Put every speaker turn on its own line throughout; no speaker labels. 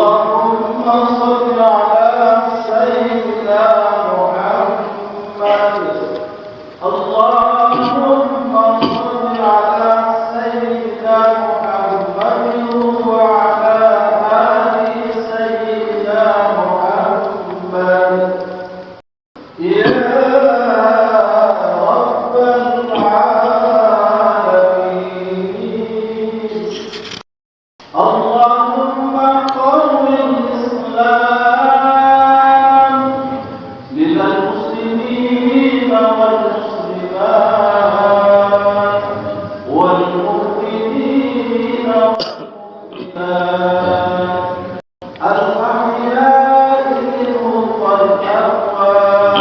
اللهم صل على سيدنا محمد. اللهم صل على سيدنا محمد وعلى آل سيدنا محمد. يا رب العالمين. اللهم قوم الإسلام للمسلمين والمسلمات والمؤمنين والمؤمنات الأحياء منهم والأموات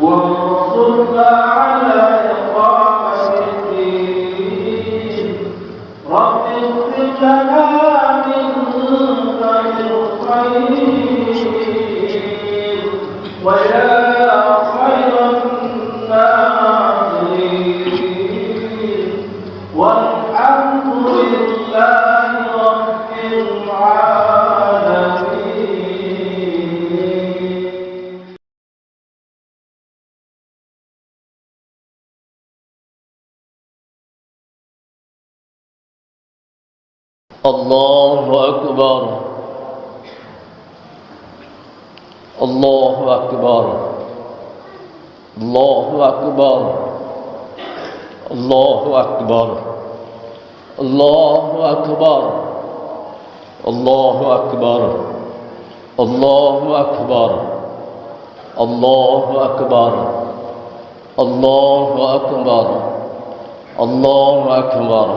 وانصرنا على إقامة الدين. رب اغفر لنا منك بالخير ويا خير الناصرين والحمد لله رب العالمين.
الله أكبر الله أكبر الله أكبر الله أكبر الله أكبر الله أكبر الله أكبر الله أكبر الله أكبر الله أكبر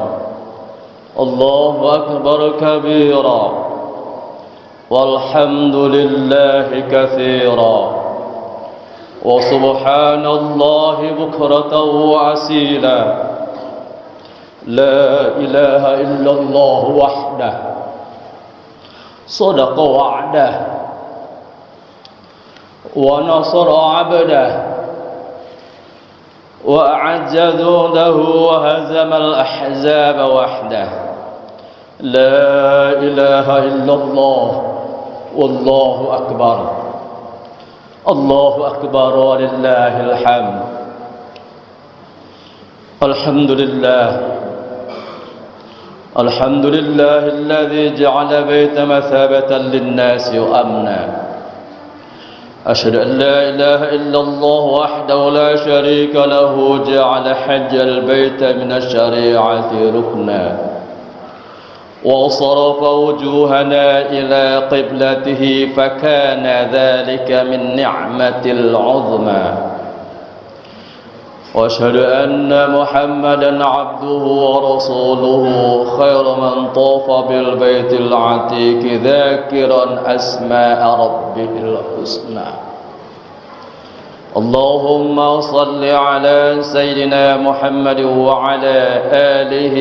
الله أكبر كبيرا والحمد لله كثيرا وسبحان الله بكرة وأصيلا. لا إله إلا الله وحده صدق وعده ونصر عبده وأعز جنده وهزم الأحزاب وحده. لا إله إلا الله والله أكبر. الله أكبر ولله الحمد. الحمد لله الحمد لله الذي جعل بيت مثابة للناس وأمنا. أشهد أن لا إله إلا الله وحده لا شريك له جعل حج البيت من الشريعة ركنا وصرف وجوهنا إلى قبلته فكان ذلك من نعمة العظمى. وأشهد أن محمدا عبده ورسوله خير من طاف بالبيت العتيق ذاكرا أسماء ربه الحسنى. اللهم صل على سيدنا محمد وعلى آله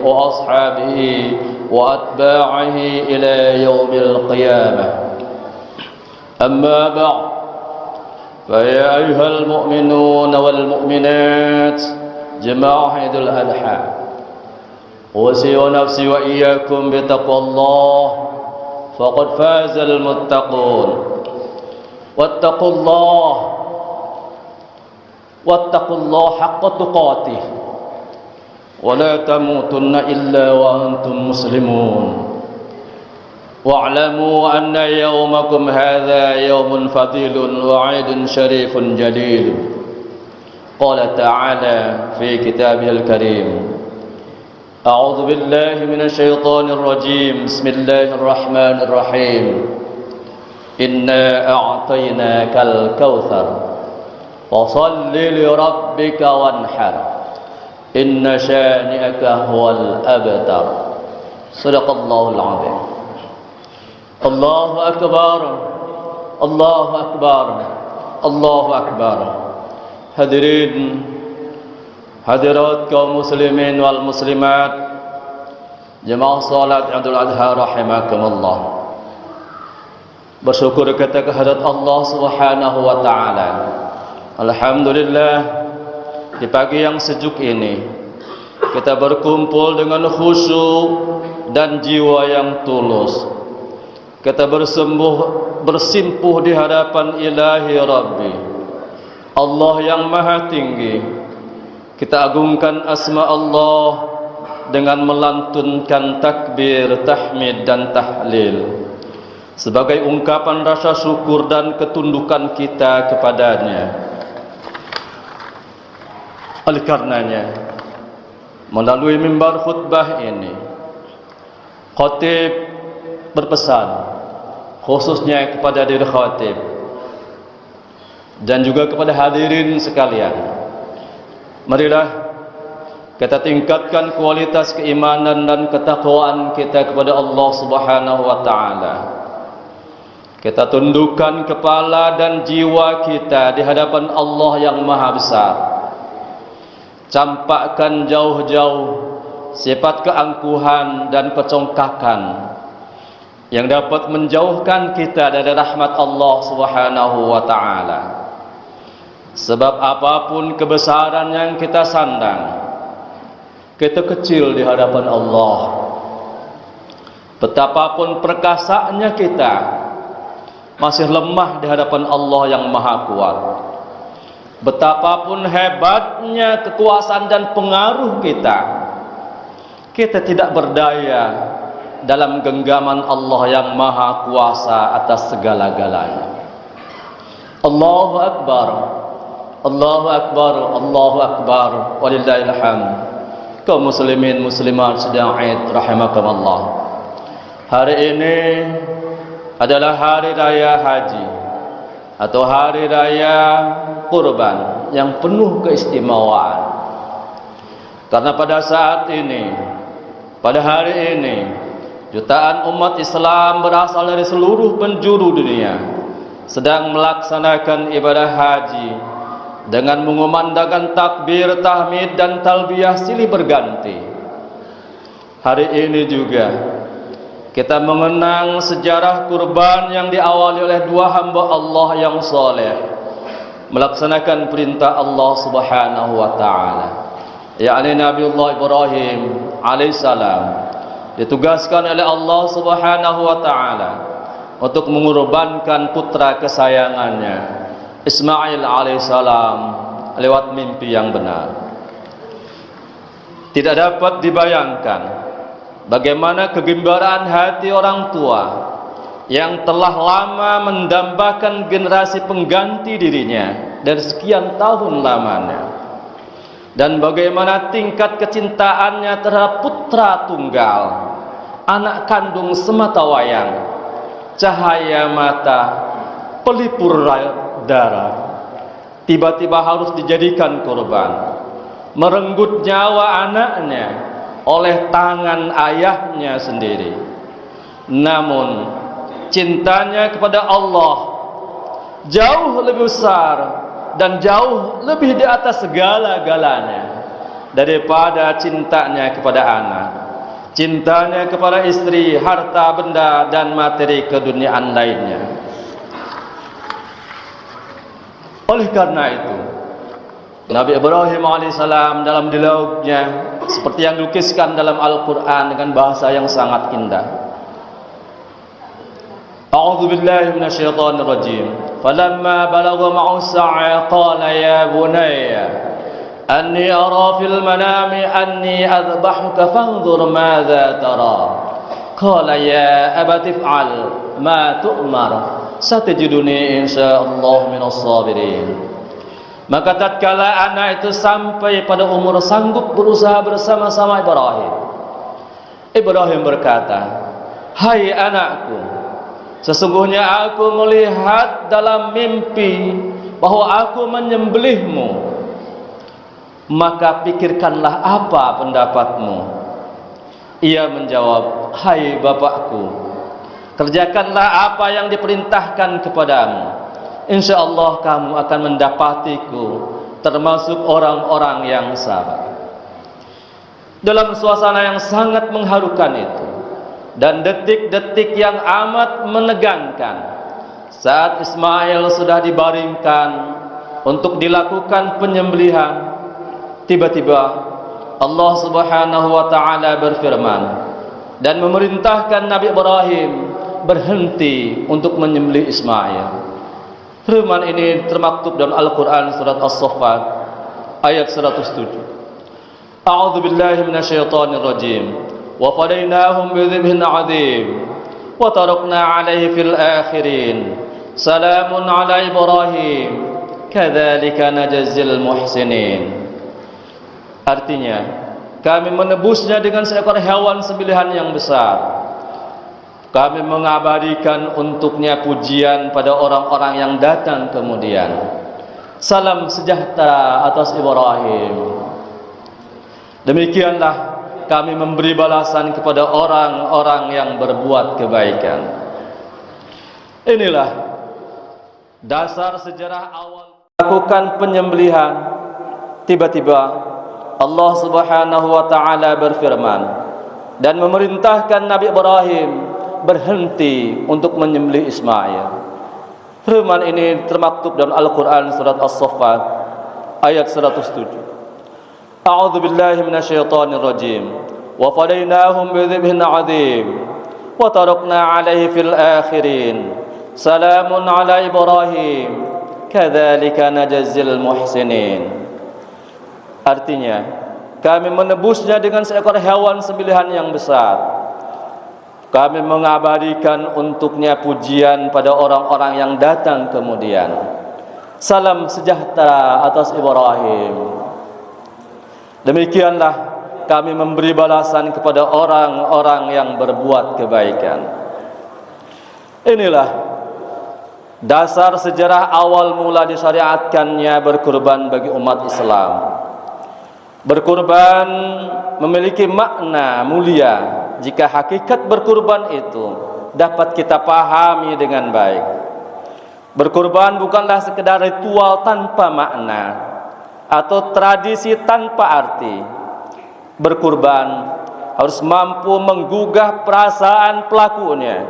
وأصحابه وأتباعه إلى يوم القيامة. أما بعد، فيا أيها المؤمنون والمؤمنات جماعة عيد الأضحى، أوصي نفسي وإياكم بتقوى الله فقد فاز المتقون. واتقوا الله حق تقاته ولا تموتن إلا وأنتم مسلمون. واعلموا أن يومكم هذا يوم فضيل وعيد شريف جليل. قال تعالى في كتابه الكريم: أعوذ بالله من الشيطان الرجيم. بسم الله الرحمن الرحيم. إنا أعطيناك الكوثر فصل لربك وانحر إن شانئك هو الأبتر. صدق الله العظيم. الله أكبر الله أكبر الله أكبر. Hadirin hadirat kaum muslimin wal muslimat, jemaah salat Idul Adha rahimakumullah. Bersyukur kita kehadirat Allah Subhanahu wa taala. Alhamdulillah, di pagi yang sejuk ini kita berkumpul dengan khusyuk dan jiwa yang tulus kita bersimpuh di hadapan Ilahi Rabbi, Allah yang Maha Tinggi. Kita agungkan asma Allah dengan melantunkan takbir, tahmid dan tahlil sebagai ungkapan rasa syukur dan ketundukan kita kepadanya. Oleh karenanya, melalui mimbar khutbah ini, khatib berpesan khususnya kepada diri khatib dan juga kepada hadirin sekalian, marilah kita tingkatkan kualitas keimanan dan ketakwaan kita kepada Allah Subhanahu wa taala. Kita tundukkan kepala dan jiwa kita di hadapan Allah yang Maha Besar. Campakkan jauh-jauh sifat keangkuhan dan kecongkakan yang dapat menjauhkan kita dari rahmat Allah Subhanahu wa taala. Sebab apapun kebesaran yang kita sandang, kita kecil di hadapan Allah. Betapapun perkasaannya kita, masih lemah di hadapan Allah yang Maha Kuat. Betapapun hebatnya kekuasaan dan pengaruh kita, kita tidak berdaya dalam genggaman Allah yang Maha Kuasa atas segala-galanya. Allahu Akbar, Allahu Akbar, Allahu Akbar, walillahil hamd. Kaum muslimin muslimat sedang Id rahimakumullah. Hari ini adalah hari raya haji atau hari raya kurban yang penuh keistimewaan. Karena pada saat ini, pada hari ini, jutaan umat Islam berasal dari seluruh penjuru dunia sedang melaksanakan ibadah haji dengan mengumandangkan takbir, tahmid dan talbiyah silih berganti. Hari ini juga kita mengenang sejarah kurban yang diawali oleh dua hamba Allah yang soleh melaksanakan perintah Allah Subhanahu wa taala, yakni Nabiullah Ibrahim alaihissalam ditugaskan oleh Allah Subhanahu wa taala untuk mengorbankan putra kesayangannya Ismail alaihissalam lewat mimpi yang benar. Tidak dapat dibayangkan bagaimana kegembiraan hati orang tua yang telah lama mendambakan generasi pengganti dirinya dari sekian tahun lamanya, dan bagaimana tingkat kecintaannya terhadap putra tunggal, anak kandung sematawayang, cahaya mata, pelipur darah, tiba-tiba harus dijadikan korban, merenggut nyawa anaknya oleh tangan ayahnya sendiri. Namun cintanya kepada Allah jauh lebih besar dan jauh lebih di atas segala-galanya daripada cintanya kepada anak, cintanya kepada istri, harta benda dan materi keduniaan lainnya. Oleh karena itu, Nabi Ibrahim alaihissalam dalam dialognya seperti yang dilukiskan dalam Al-Quran dengan bahasa yang sangat indah. A'udzu billahi minasyaitonir rajim. Falamma balagha ma'u as-sa'a qala ya bunayya anni ara fil manami anni adhbahuka fanzur madza tara. Qala ya abati if'al ma tu'mar satajiduni insyaallah minas sabirin. Maka tatkala anak itu sampai pada umur sanggup berusaha bersama-sama Ibrahim berkata, "Hai anakku, sesungguhnya aku melihat dalam mimpi bahwa aku menyembelihmu. Maka pikirkanlah apa pendapatmu." Ia menjawab, "Hai bapakku, kerjakanlah apa yang diperintahkan kepadamu. InsyaAllah kamu akan mendapatiku termasuk orang-orang yang sabar." Dalam suasana yang sangat mengharukan itu dan detik-detik yang amat menegangkan, saat Ismail sudah dibaringkan untuk dilakukan penyembelihan, tiba-tiba Allah Subhanahu wa taala berfirman dan memerintahkan Nabi Ibrahim berhenti untuk menyembelih Ismail. Firman ini termaktub dalam Al-Quran surat As-Saffat ayat 107. A'udzu billahi minasyaitonir rajim. Wa fadainahum bidzibhin 'adzim wa tarakna 'alaihi fil akhirin. Salamun 'ala Ibrahim. Kadzalika najzil muhsinin. Artinya, kami menebusnya dengan seekor hewan sembelihan yang besar. Kami mengabadikan untuknya pujian pada orang-orang yang datang kemudian. Salam sejahtera atas Ibrahim. Demikianlah kami memberi balasan kepada orang-orang yang berbuat kebaikan. Inilah dasar sejarah awal melakukan penyembelihan. Tiba-tiba Allah Subhanahu wa taala berfirman dan memerintahkan Nabi Ibrahim berhenti untuk menyembelih Ismail. Firman ini termaktub dalam Al-Quran surat As-Saffat ayat 107. A'udzu billahi minasyaitonir rajim. Wa fadainahum bidzibhin 'adzim wa tarakna 'alaihi fil akhirin. Salamun 'ala Ibrahim. Kadzalika najzil muhsinin. Artinya, kami menebusnya dengan seekor hewan sembelihan yang besar. Kami mengabadikan untuknya pujian pada orang-orang yang datang kemudian. Salam sejahtera atas Ibrahim. Demikianlah kami memberi balasan kepada orang-orang yang berbuat kebaikan. Inilah dasar sejarah awal mula disyariatkannya berkurban bagi umat Islam. Berkurban memiliki makna mulia jika hakikat berkurban itu dapat kita pahami dengan baik. Berkurban bukanlah sekedar ritual tanpa makna atau tradisi tanpa arti. Berkurban harus mampu menggugah perasaan pelakunya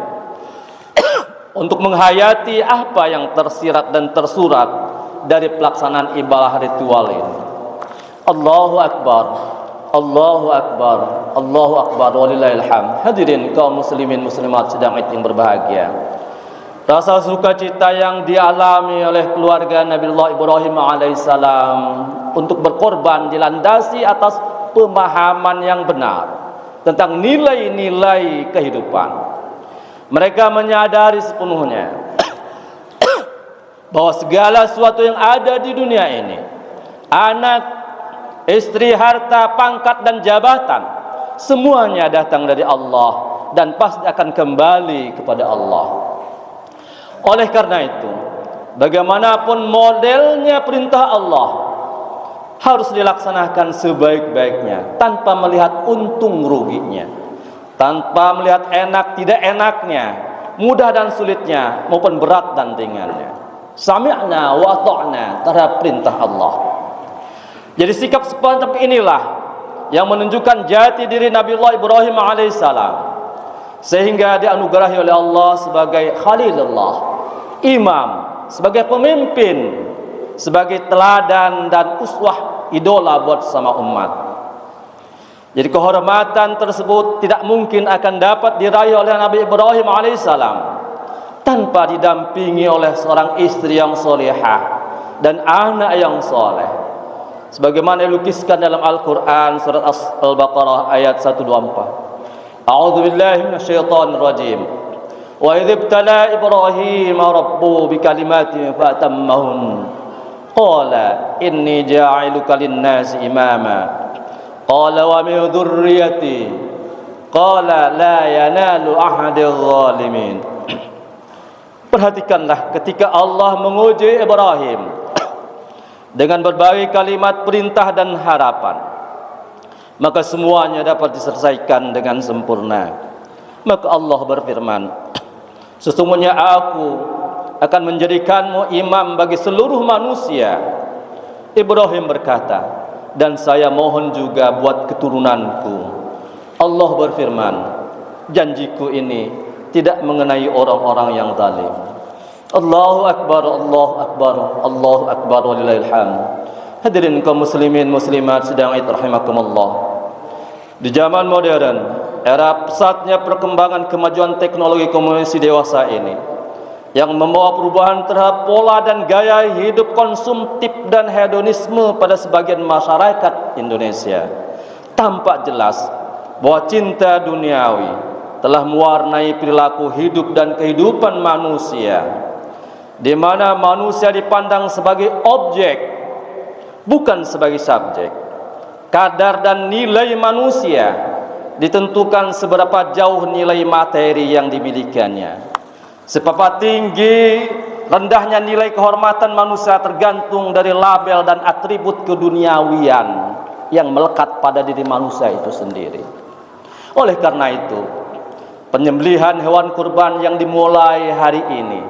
untuk menghayati apa yang tersirat dan tersurat dari pelaksanaan ibadah ritual ini. Allahu Akbar, Allahu Akbar, Allahu Akbar, walillahil hamd. Hadirin kaum muslimin muslimat sedang yang berbahagia. Rasa sukacita yang dialami oleh keluarga Nabiullah Ibrahim alaihissalam untuk berkorban dilandasi atas pemahaman yang benar tentang nilai-nilai kehidupan. Mereka menyadari sepenuhnya bahwa segala sesuatu yang ada di dunia ini, anak, istri, harta, pangkat dan jabatan, semuanya datang dari Allah dan pasti akan kembali kepada Allah. Oleh karena itu, bagaimanapun modelnya perintah Allah harus dilaksanakan sebaik-baiknya tanpa melihat untung ruginya, tanpa melihat enak tidak enaknya, mudah dan sulitnya maupun berat dan ringannya. Sami'na wa ata'na terhadap perintah Allah. Jadi sikap semacam inilah yang menunjukkan jati diri Nabiullah Ibrahim alaihissalam, sehingga dianugerahi oleh Allah sebagai Khalilullah, imam, sebagai pemimpin, sebagai teladan dan uswah, idola buat sama umat. Jadi kehormatan tersebut tidak mungkin akan dapat diraih oleh Nabi Ibrahim alaihissalam tanpa didampingi oleh seorang istri yang solehah dan anak yang soleh. Sebagaimana dilukiskan dalam Al-Quran surat Al-Baqarah ayat 124. A'udzu billahi minasyaitonir rajim. Wa idz ibtala Ibrahim rabbuhu bikalimatin fatammahun. Qala inni ja'iluka lin-nasi imama. Qala wa min dzurriyyati. Qala la yanalu ahadil zalimin. Perhatikanlah ketika Allah menguji Ibrahim dengan berbagai kalimat perintah dan harapan, maka semuanya dapat diselesaikan dengan sempurna. Maka Allah berfirman, sesungguhnya aku akan menjadikanmu imam bagi seluruh manusia. Ibrahim berkata, dan saya mohon juga buat keturunanku. Allah berfirman, janjiku ini tidak mengenai orang-orang yang zalim. Allahu Akbar, Allahu Akbar, Allahu Akbar, walillahil hamd. Hadirin kaum muslimin muslimat sedang rahimakumullah. Di zaman modern, era pesatnya perkembangan kemajuan teknologi komunikasi dewasa ini yang membawa perubahan terhadap pola dan gaya hidup konsumtif dan hedonisme pada sebagian masyarakat Indonesia, tampak jelas bahwa cinta duniawi telah mewarnai perilaku hidup dan kehidupan manusia, di mana manusia dipandang sebagai objek, bukan sebagai subjek. Kadar dan nilai manusia ditentukan seberapa jauh nilai materi yang dimilikinya. Seberapa tinggi rendahnya nilai kehormatan manusia tergantung dari label dan atribut keduniawian yang melekat pada diri manusia itu sendiri. Oleh karena itu, penyembelihan hewan kurban yang dimulai hari ini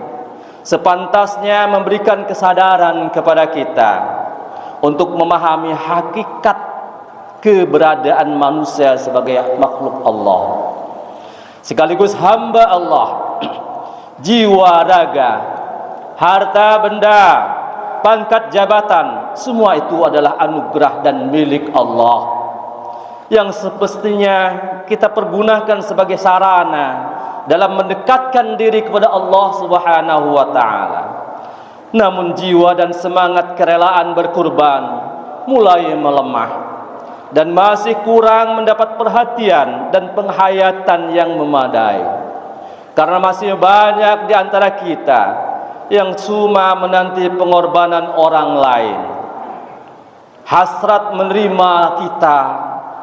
sepantasnya memberikan kesadaran kepada kita untuk memahami hakikat keberadaan manusia sebagai makhluk Allah, sekaligus hamba Allah. Jiwa, raga, harta benda, pangkat jabatan, semua itu adalah anugerah dan milik Allah yang semestinya kita pergunakan sebagai sarana dalam mendekatkan diri kepada Allah Subhanahu wa taala. Namun jiwa dan semangat kerelaan berkurban mulai melemah dan masih kurang mendapat perhatian dan penghayatan yang memadai. Karena masih banyak di antara kita yang cuma menanti pengorbanan orang lain. Hasrat menerima kita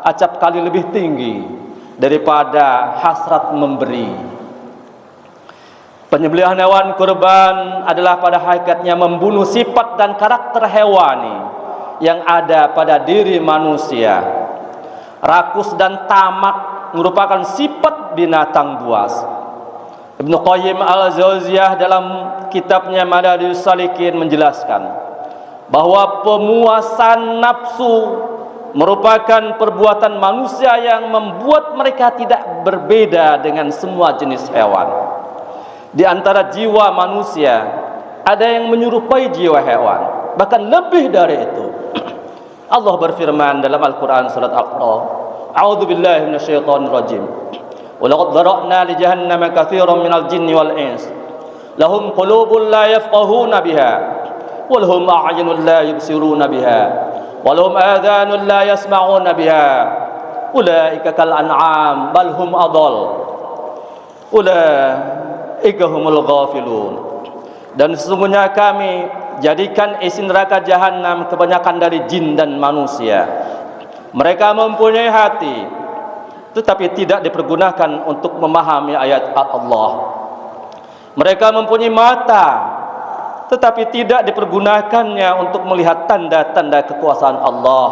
acap kali lebih tinggi daripada hasrat memberi. Penyembelihan hewan kurban adalah pada hakikatnya membunuh sifat dan karakter hewani yang ada pada diri manusia. Rakus dan tamak merupakan sifat binatang buas. Ibnu Qayyim al-Jauziyah dalam kitabnya Madarijus Salikin menjelaskan bahwa pemuasan nafsu merupakan perbuatan manusia yang membuat mereka tidak berbeda dengan semua jenis hewan. Di antara jiwa manusia ada yang menyerupai jiwa hewan, bahkan lebih dari itu. Allah berfirman dalam Al-Quran surat Al-A'raf, "A'udzu billahi minasyaitonir rajim. Walaqad dzara'na li jahannama katsiran minal jinni wal ins. Lahum qulubun la yafqahuna biha, wa lahum a'yunun la yubsiruna biha, wa lahum adhanun la yasma'una biha. Ulaika kal an'am bal hum adall. Ulaika humul ghafilun." Dan sesungguhnya kami jadikan isi neraka jahanam kebanyakan dari jin dan manusia. Mereka mempunyai hati, tetapi tidak dipergunakan untuk memahami ayat Allah. Mereka mempunyai mata, tetapi tidak dipergunakannya untuk melihat tanda-tanda kekuasaan Allah.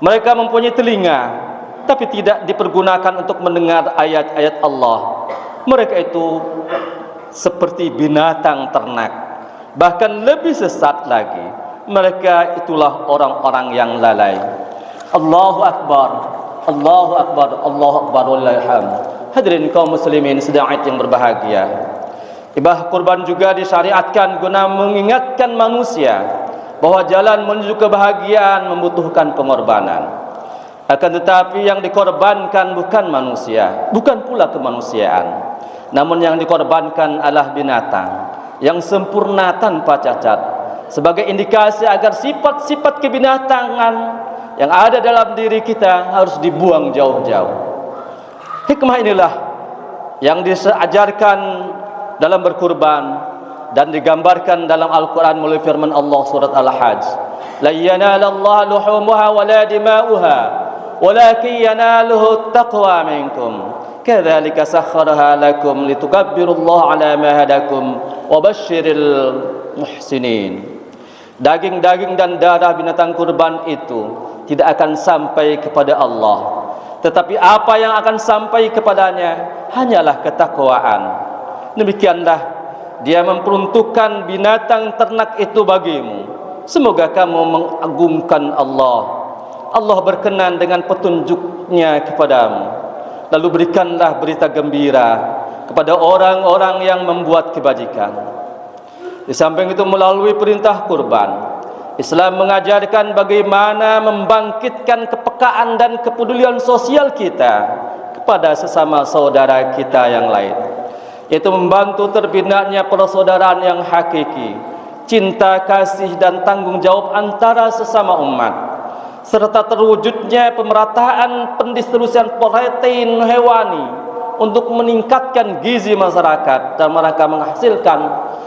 Mereka mempunyai telinga, tapi tidak dipergunakan untuk mendengar ayat-ayat Allah. Mereka itu seperti binatang ternak, bahkan lebih sesat lagi. Mereka itulah orang-orang yang lalai. Allahu Akbar, Allahu Akbar, Allahu Akbar, wallahil hamd. Hadirin kaum muslimin sedang yang berbahagia, ibadah kurban juga disyariatkan guna mengingatkan manusia bahwa jalan menuju kebahagiaan membutuhkan pengorbanan. Akan tetapi yang dikorbankan bukan manusia, bukan pula kemanusiaan, namun yang dikorbankan adalah binatang yang sempurna tanpa cacat, sebagai indikasi agar sifat-sifat kebinatangan yang ada dalam diri kita harus dibuang jauh-jauh. Hikmah inilah yang diajarkan dalam berkurban dan digambarkan dalam Al-Quran melalui firman Allah surat Al-Hajj, "La yanalallaha luhumuha wa la dima'uha, walakin yanaluhu taqwa minkum. Kadzalika sakhkharaha lakum litukabbirullaha 'ala ma hadakum wa basyiril muhsinin." Daging-daging dan darah binatang kurban itu tidak akan sampai kepada Allah, tetapi apa yang akan sampai kepadanya hanyalah ketakwaan. Demikianlah Dia memperuntukkan binatang ternak itu bagimu. Semoga kamu mengagungkan Allah. Allah berkenan dengan petunjuknya kepadamu. Lalu berikanlah berita gembira kepada orang-orang yang membuat kebajikan. Di samping itu, melalui perintah kurban, Islam mengajarkan bagaimana membangkitkan kepekaan dan kepedulian sosial kita pada sesama saudara kita yang lain, yaitu membantu terbinanya persaudaraan yang hakiki, cinta kasih dan tanggung jawab antara sesama umat, serta terwujudnya pemerataan pendistribusian protein hewani untuk meningkatkan gizi masyarakat dan mereka menghasilkan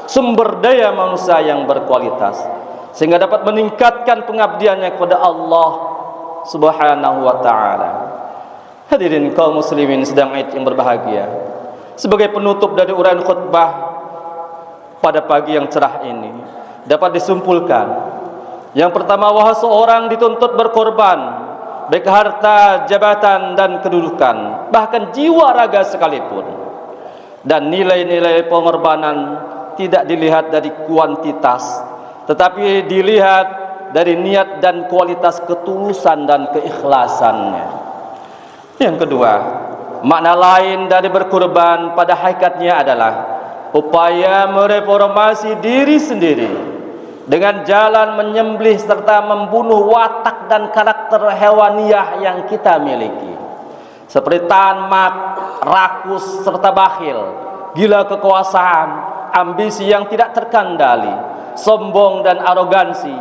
sumber daya manusia yang berkualitas sehingga dapat meningkatkan pengabdiannya kepada Allah Subhanahu wa taala. Hadirin kaum muslimin sedang Id yang berbahagia, sebagai penutup dari uraian khutbah pada pagi yang cerah ini dapat disimpulkan, yang pertama, bahwa seorang dituntut berkorban baik harta, jabatan dan kedudukan, bahkan jiwa raga sekalipun, dan nilai-nilai pengorbanan tidak dilihat dari kuantitas tetapi dilihat dari niat dan kualitas ketulusan dan keikhlasannya. Yang kedua, makna lain dari berkorban pada hakikatnya adalah upaya mereformasi diri sendiri dengan jalan menyembelih serta membunuh watak dan karakter hewaniah yang kita miliki, seperti tamak, rakus serta bakhil, gila kekuasaan, ambisi yang tidak terkendali, sombong dan arogansi,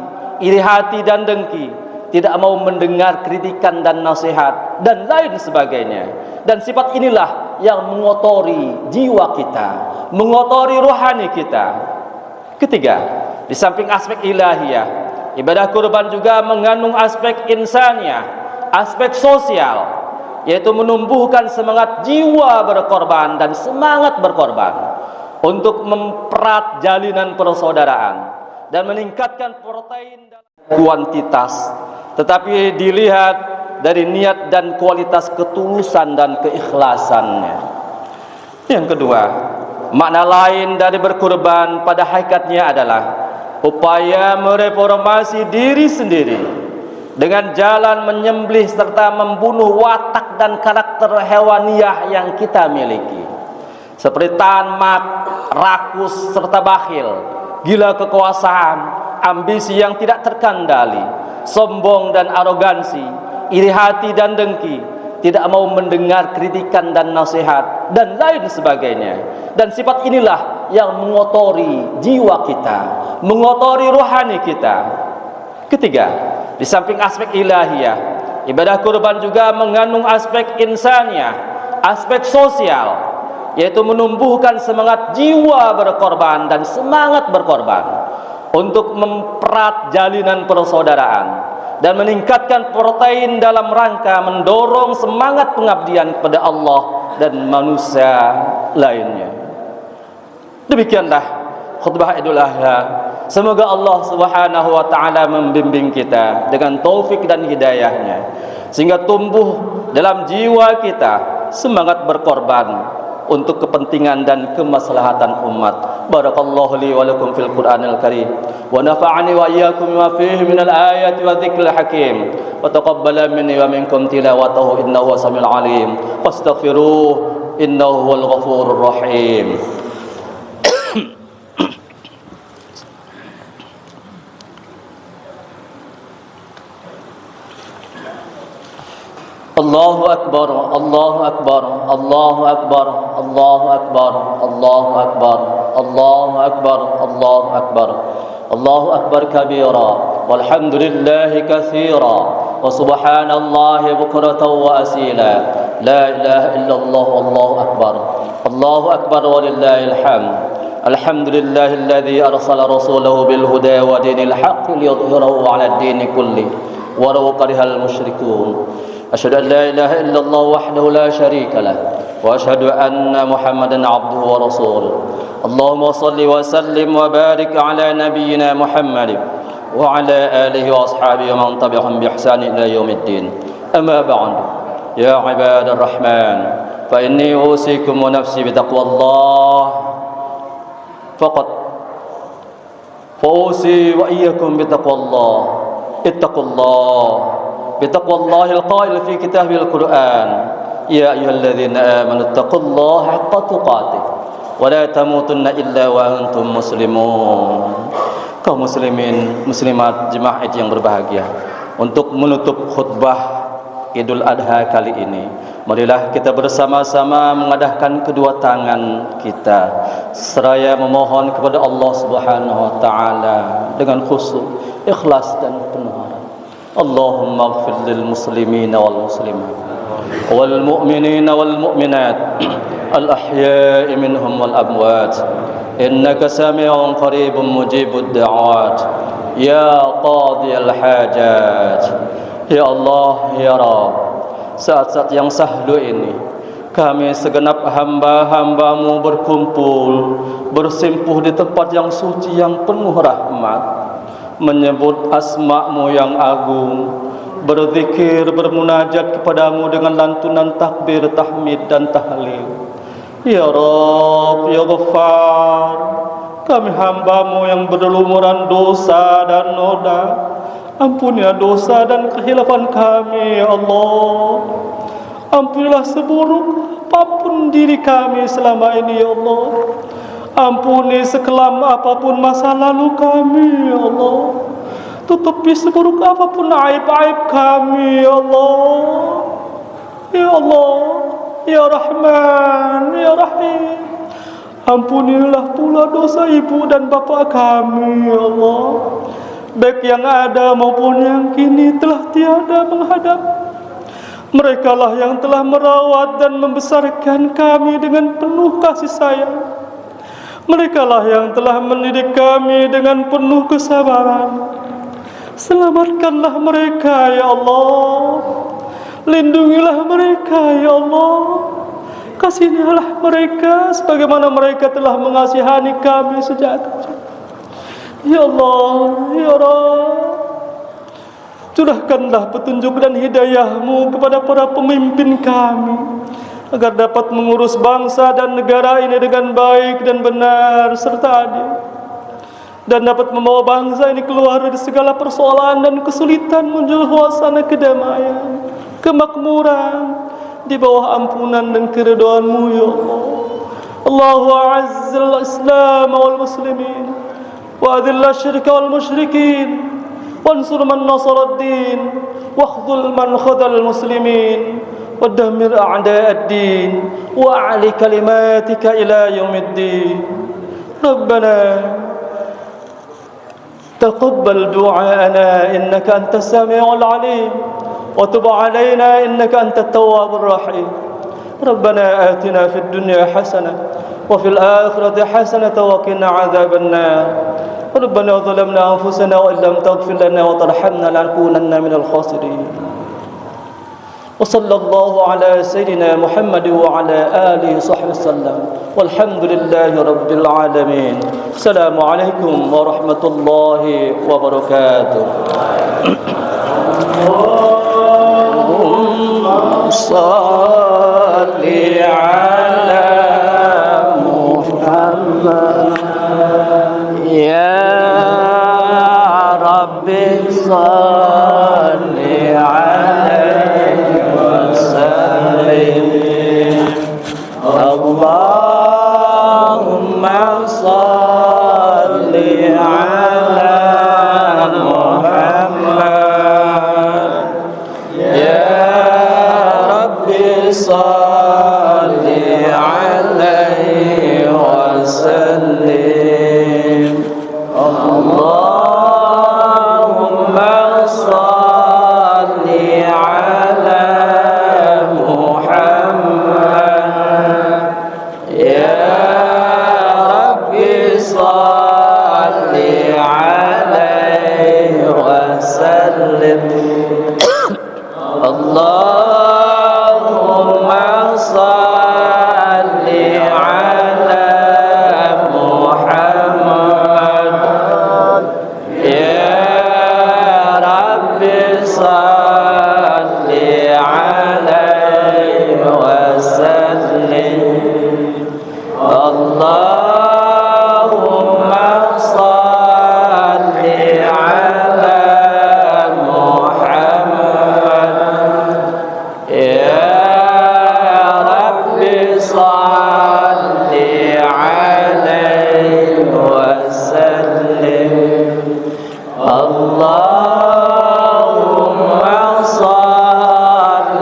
iri hati dan dengki, tidak mau mendengar kritikan dan nasihat, dan lain sebagainya. Dan sifat inilah yang mengotori jiwa kita, mengotori rohani kita. Ketiga, di samping aspek ilahiyah, ibadah kurban juga mengandung aspek insaniah, aspek sosial, yaitu menumbuhkan semangat jiwa berkorban dan semangat berkorban untuk mempererat jalinan persaudaraan dan meningkatkan protein dan kuantitas, tetapi dilihat dari niat dan kualitas ketulusan dan keikhlasannya. Yang kedua, makna lain dari berkorban pada hakikatnya adalah upaya mereformasi diri sendiri dengan jalan menyembelih serta membunuh watak dan karakter hewaniah yang kita miliki, seperti tamak, rakus serta bakhil, gila kekuasaan, ambisi yang tidak terkendali, sombong dan arogansi, iri hati dan dengki, tidak mau mendengar kritikan dan nasihat, dan lain sebagainya. Dan sifat inilah yang mengotori jiwa kita, mengotori rohani kita. Ketiga, di samping aspek ilahiyah, ibadah kurban juga mengandung aspek insaniah, aspek sosial, yaitu menumbuhkan semangat jiwa berkorban dan semangat berkorban untuk mempererat jalinan persaudaraan dan meningkatkan protein dalam rangka mendorong semangat pengabdian kepada Allah dan manusia lainnya. Demikianlah khutbah Idul Adha. Semoga Allah Subhanahu wa taala membimbing kita dengan taufik dan hidayahnya sehingga tumbuh dalam jiwa kita semangat berkorban untuk kepentingan dan kemaslahatan umat. Barakallahu li wa lakum fil Qur'anil Karim wa nafa'ani wa iyyakum bima fihi minal ayati wa dzikril hakim wa taqabbala minni wa minkum tilawatahu innahu samiul alim wastaghfiruh innahu huwal ghafurur rahim. Allahu akbar, Allahu akbar, Allahu akbar, Allahu akbar, Allahu akbar, Allahu akbar, Allahu akbar, Allahu akbar kabira, walhamdulillahi katsira, wa subhanallahi bukratan wa asila, la ilaha illallah, Allahu akbar, Allahu akbar walillahil hamd. Alhamdulillahilladzi arsala rasulahu bil huda wa dinil haqqi liyudhhirahu 'alad dini kulli walau karihal musyrikun. Asyhadu an la ilaha illallah wahdahu la syarika lah wa asyhadu anna Muhammadan abduhu wa rasuluh. Allahumma shalli wa sallim wa barik ala nabiyyina Muhammad wa ala alihi wa ashabihi wa man tabi'ahum bi ihsan ila yaumiddin. Amma ba'd, ya ibadar rahman, fa inni usikum wa nafsi bi taqwallah faqat fa usi wa iyyakum bi taqwallah. Ittaqullah bitaqwallahil qail fi kitabil Qur'an, ya ayyuhalladzina amanu taqullaha haqqa tuqatih wa la tamutunna illa wa antum muslimun. Kaum muslimin muslimat jemaah yang berbahagia, untuk menutup khutbah Idul Adha kali ini. Marilah kita bersama-sama mengadahkan kedua tangan kita seraya memohon kepada Allah Subhanahu wa taala dengan khusyuk, ikhlas dan penuh harap. Allahumma ighfir lil muslimina wal muslimat wal mu'minina wal mu'minat al ahya'i minhum wal amwat innaka sami'un qaribun mujibud da'awat ya qadiyal hajat. Ya Allah, ya Rabb, saat-saat yang sahlu ini kami segenap hamba-hambamu berkumpul bersimpuh di tempat yang suci yang penuh rahmat, menyebut asma-Mu yang agung, berzikir, bermunajat kepadamu dengan lantunan takbir, tahmid dan tahlil. Ya Rabb, ya Ghaffar, kami hamba-Mu yang berlumuran dosa dan noda, ampunilah dosa dan kehilafan kami, ya Allah. Ampunilah seburuk apapun diri kami selama ini, ya Allah. Ampuni sekelam apapun masa lalu kami, ya Allah. Tutupi seburuk apapun aib-aib kami, ya Allah. Ya Allah, ya Rahman, ya Rahim. Ampunilah pula dosa ibu dan bapa kami, ya Allah, baik yang ada maupun yang kini telah tiada menghadap. Mereka lah yang telah merawat dan membesarkan kami dengan penuh kasih sayang. Mereka lah yang telah mendidik kami dengan penuh kesabaran. Selamatkanlah mereka, ya Allah. Lindungilah mereka, ya Allah. Kasihanilah mereka sebagaimana mereka telah mengasihani kami sejak kecil. Ya Allah, ya Rabb, curahkanlah petunjuk dan hidayah-Mu kepada para pemimpin kami agar dapat mengurus bangsa dan negara ini dengan baik dan benar serta adil, dan dapat membawa bangsa ini keluar dari segala persoalan dan kesulitan menuju suasana kedamaian, kemakmuran di bawah ampunan dan keridhaan-Mu, ya Allah. Allahu azzal Islam wal muslimin wa adhil syirka wal musyrikin wansur man nasara ad-din wakhdhul man khadhal muslimin ودمر أعداء الدين وأعلِ كلماتك إلى يوم الدين. ربنا تقبل دعاءنا إنك أنت السميع العليم وتب علينا إنك أنت التواب الرحيم. ربنا آتنا في الدنيا حسنة وفي الآخرة حسنة وقنا عذاب النار. ربنا ظلمنا أنفسنا وإن لم تغفر لنا وترحمنا لنكونن من الخاسرين. وصلى الله على سيدنا محمد وعلى آله وصحبه وسلم والحمد لله رب العالمين. السلام عليكم ورحمة الله وبركاته. اللهم صل على محمد يا رب صل عليه وسلم. اللهم صل على محمد يا رب صل عليه وسلم. اللهم صل على اللهم صل على محمد يا رب صل عليه وسلم. اللهم صل على اللهم صل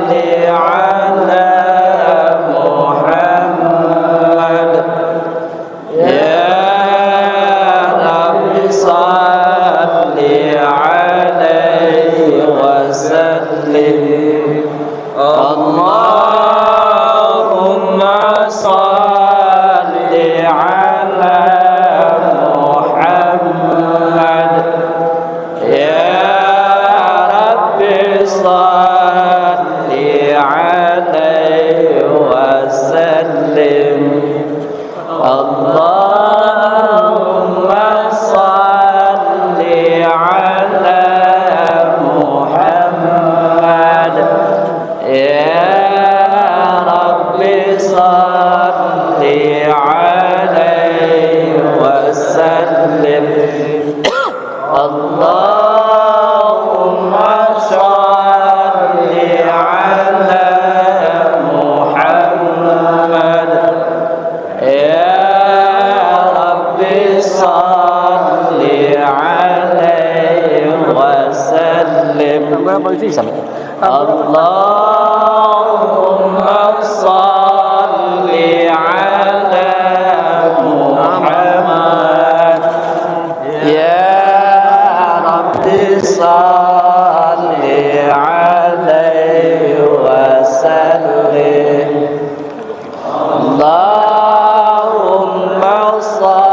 اللهم صل على محمد يا رب صل عليه وسلم اللهم صل على محمد يا رب صل عليه وسلم اللهم صل على محمد يا رب صل عليه وسلم اللهم صل